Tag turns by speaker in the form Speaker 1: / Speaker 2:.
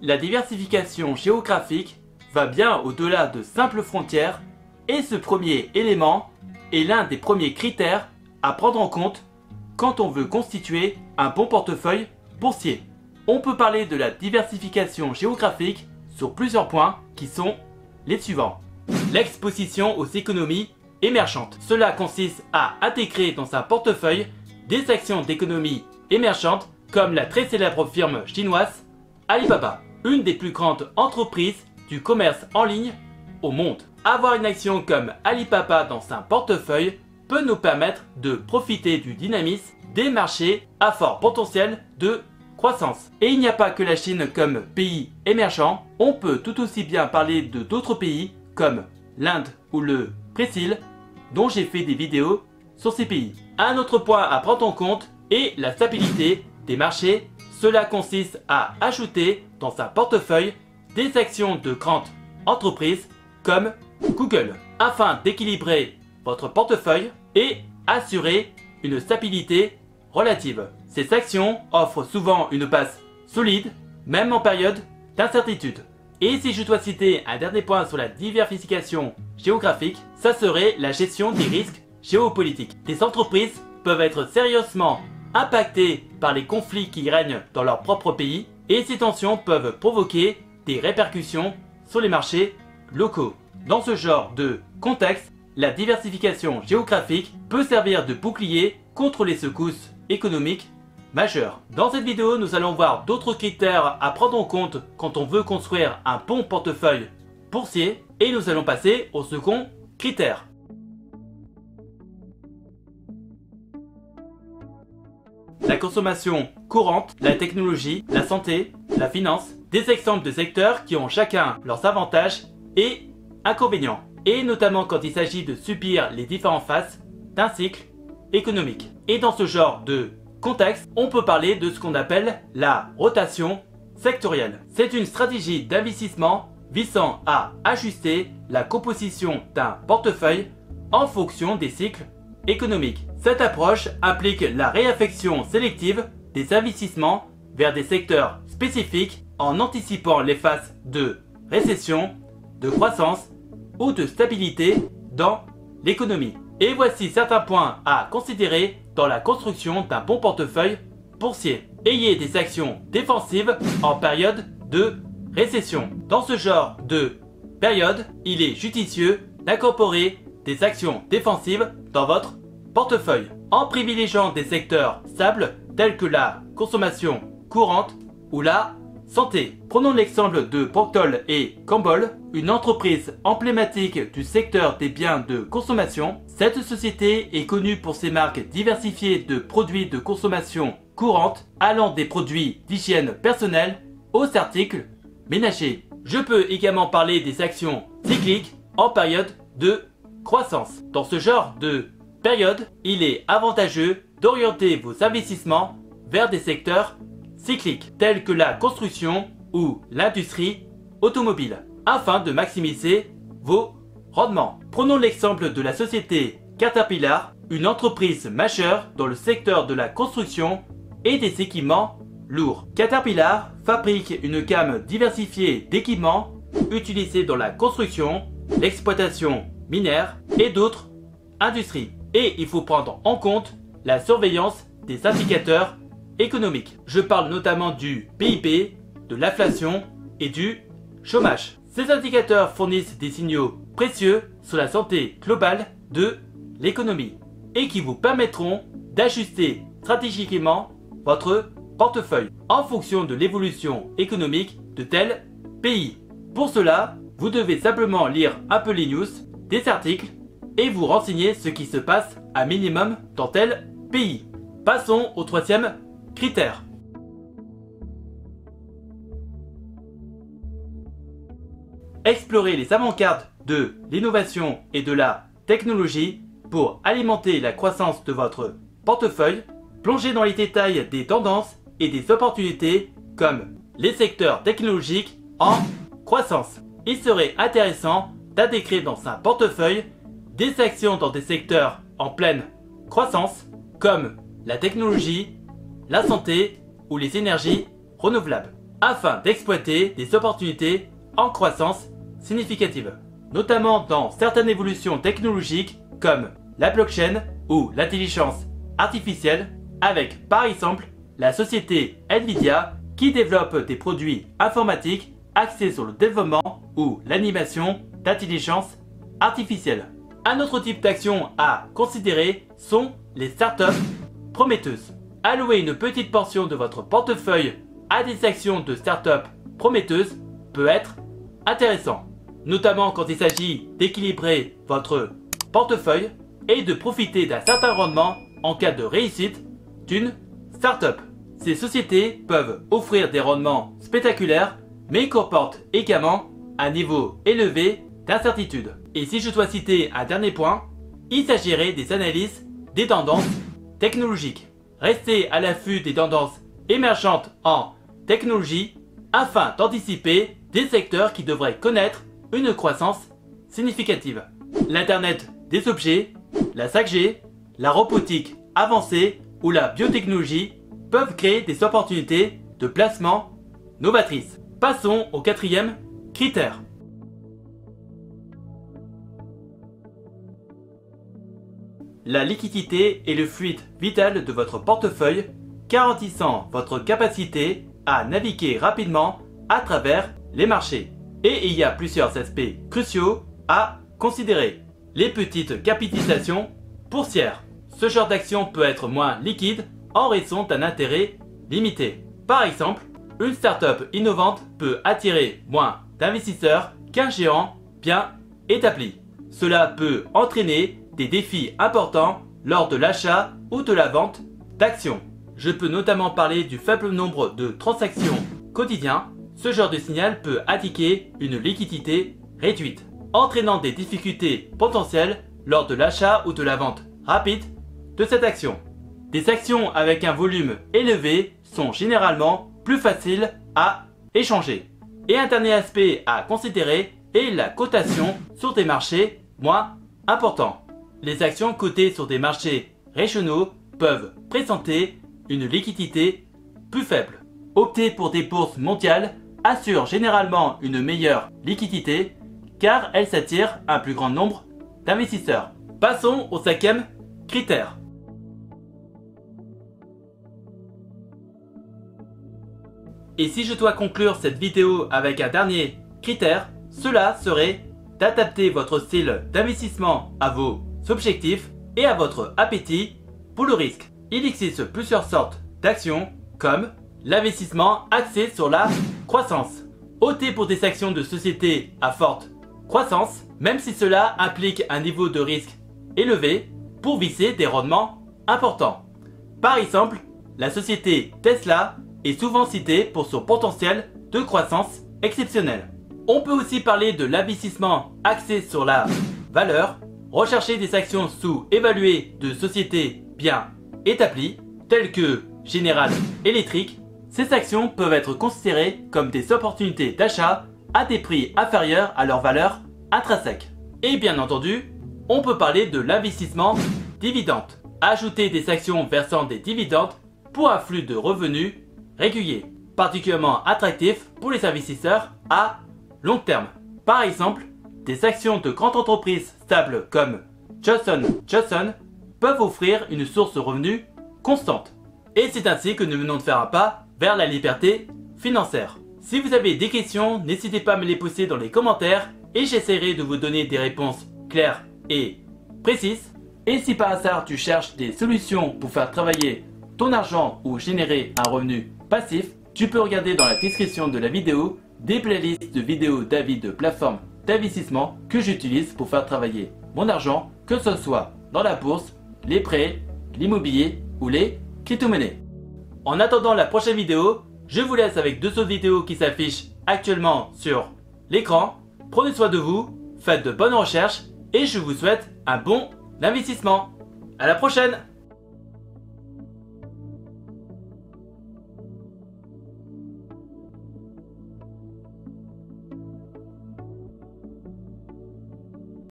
Speaker 1: la diversification géographique va bien au-delà de simples frontières et ce premier élément est l'un des premiers critères à prendre en compte quand on veut constituer un bon portefeuille boursier. On peut parler de la diversification géographique sur plusieurs points qui sont les suivants. L'exposition aux économies émergentes. Cela consiste à intégrer dans un portefeuille des actions d'économies émergentes comme la très célèbre firme chinoise Alibaba, une des plus grandes entreprises du commerce en ligne au monde. Avoir une action comme Alibaba dans un portefeuille peut nous permettre de profiter du dynamisme des marchés à fort potentiel de croissance. Et il n'y a pas que la Chine comme pays émergent, on peut tout aussi bien parler de d'autres pays comme l'Inde ou le Brésil, dont j'ai fait des vidéos sur ces pays. Un autre point à prendre en compte est la stabilité des marchés. Cela consiste à ajouter dans un portefeuille des actions de grandes entreprises comme Google, afin d'équilibrer votre portefeuille et assurer une stabilité relative. Ces actions offrent souvent une base solide, même en période d'incertitude. Et si je dois citer un dernier point sur la diversification géographique, ça serait la gestion des risques géopolitiques. Des entreprises peuvent être sérieusement impactées par les conflits qui règnent dans leur propre pays et ces tensions peuvent provoquer des répercussions sur les marchés locaux. Dans ce genre de contexte, la diversification géographique peut servir de bouclier contre les secousses économiques majeures. Dans cette vidéo, nous allons voir d'autres critères à prendre en compte quand on veut construire un bon portefeuille boursier et nous allons passer au second critère. La consommation courante, la technologie, la santé, la finance, des exemples de secteurs qui ont chacun leurs avantages et inconvénients, et notamment quand il s'agit de subir les différentes phases d'un cycle économique. Et dans ce genre de contexte, on peut parler de ce qu'on appelle la rotation sectorielle. C'est une stratégie d'investissement visant à ajuster la composition d'un portefeuille en fonction des cycles économiques. Cette approche implique la réaffection sélective des investissements vers des secteurs spécifiques en anticipant les phases de récession, de croissance ou de stabilité dans l'économie. Et voici certains points à considérer dans la construction d'un bon portefeuille boursier. Ayez des actions défensives en période de récession. Dans ce genre de période, il est judicieux d'incorporer des actions défensives dans votre portefeuille en privilégiant des secteurs stables tels que la consommation courante ou la santé. Prenons l'exemple de Procter & Gamble, une entreprise emblématique du secteur des biens de consommation. Cette société est connue pour ses marques diversifiées de produits de consommation courante, allant des produits d'hygiène personnelle aux articles ménagers. Je peux également parler des actions cycliques en période de croissance. Dans ce genre de période, il est avantageux d'orienter vos investissements vers des secteurs cycliques tels que la construction ou l'industrie automobile afin de maximiser vos rendements. Prenons l'exemple de la société Caterpillar, une entreprise majeure dans le secteur de la construction et des équipements lourds. Caterpillar fabrique une gamme diversifiée d'équipements utilisés dans la construction, l'exploitation minière et d'autres industries. Et il faut prendre en compte la surveillance des indicateurs économiques. Je parle notamment du PIB, de l'inflation et du chômage. Ces indicateurs fournissent des signaux précieux sur la santé globale de l'économie et qui vous permettront d'ajuster stratégiquement votre portefeuille en fonction de l'évolution économique de tel pays. Pour cela, vous devez simplement lire un peu les news, des articles et vous renseigner ce qui se passe un minimum dans tel pays. Passons au troisième critère. Explorer les avant-gardes de l'innovation et de la technologie pour alimenter la croissance de votre portefeuille. Plongez dans les détails des tendances et des opportunités comme les secteurs technologiques en croissance. Il serait intéressant d'intégrer dans un portefeuille des actions dans des secteurs en pleine croissance comme la technologie, la santé ou les énergies renouvelables. afin d'exploiter des opportunités en croissance significative, notamment dans certaines évolutions technologiques comme la blockchain ou l'intelligence artificielle, avec par exemple la société Nvidia qui développe des produits informatiques axés sur le développement ou l'animation d'intelligence artificielle. Un autre type d'action à considérer sont les startups prometteuses. Allouer une petite portion de votre portefeuille à des actions de startups prometteuses peut être intéressant, notamment quand il s'agit d'équilibrer votre portefeuille et de profiter d'un certain rendement en cas de réussite d'une startup. Ces sociétés peuvent offrir des rendements spectaculaires mais comportent également un niveau élevé d'incertitude. Et si je dois citer un dernier point, il s'agirait des analyses des tendances technologiques. Restez à l'affût des tendances émergentes en technologie afin d'anticiper des secteurs qui devraient connaître une croissance significative. L'Internet des objets, la 5G, la robotique avancée ou la biotechnologie peuvent créer des opportunités de placement novatrices. Passons au quatrième critère. La liquidité est le fluide vital de votre portefeuille, garantissant votre capacité à naviguer rapidement à travers les marchés. Et il y a plusieurs aspects cruciaux à considérer. Les petites capitalisations boursières. Ce genre d'action peut être moins liquide en raison d'un intérêt limité. Par exemple, une startup innovante peut attirer moins d'investisseurs qu'un géant bien établi. Cela peut entraîner des défis importants lors de l'achat ou de la vente d'actions. Je peux notamment parler du faible nombre de transactions quotidiennes. Ce genre de signal peut indiquer une liquidité réduite, entraînant des difficultés potentielles lors de l'achat ou de la vente rapide de cette action. Des actions avec un volume élevé sont généralement plus faciles à échanger. Et un dernier aspect à considérer est la cotation sur des marchés moins importants. Les actions cotées sur des marchés régionaux peuvent présenter une liquidité plus faible. Opter pour des bourses mondiales assure généralement une meilleure liquidité car elles s'attirent un plus grand nombre d'investisseurs. Passons au cinquième critère. Et si je dois conclure cette vidéo avec un dernier critère, cela serait d'adapter votre style d'investissement à vos objectifs et à votre appétit pour le risque. Il existe plusieurs sortes d'actions comme l'investissement axé sur la croissance. Optez pour des actions de sociétés à forte croissance, même si cela implique un niveau de risque élevé pour viser des rendements importants. Par exemple, la société Tesla est souvent citée pour son potentiel de croissance exceptionnel. On peut aussi parler de l'investissement axé sur la valeur. Rechercher des actions sous-évaluées de sociétés bien établies, telles que General Electric. Ces actions peuvent être considérées comme des opportunités d'achat à des prix inférieurs à leur valeur intrinsèque. Et bien entendu, on peut parler de l'investissement dividende. Ajouter des actions versant des dividendes pour un flux de revenus régulier, particulièrement attractif pour les investisseurs à long terme. Par exemple, des actions de grandes entreprises stables comme Johnson & Johnson peuvent offrir une source de revenus constante. Et c'est ainsi que nous venons de faire un pas vers la liberté financière. Si vous avez des questions, n'hésitez pas à me les poser dans les commentaires et j'essaierai de vous donner des réponses claires et précises. Et si par hasard tu cherches des solutions pour faire travailler ton argent ou générer un revenu passif, tu peux regarder dans la description de la vidéo des playlists de vidéos d'avis de plateformes d'investissement que j'utilise pour faire travailler mon argent, que ce soit dans la bourse, les prêts, l'immobilier ou les crypto-monnaies. En attendant la prochaine vidéo, je vous laisse avec deux autres vidéos qui s'affichent actuellement sur l'écran. Prenez soin de vous, faites de bonnes recherches et je vous souhaite un bon investissement. À la prochaine!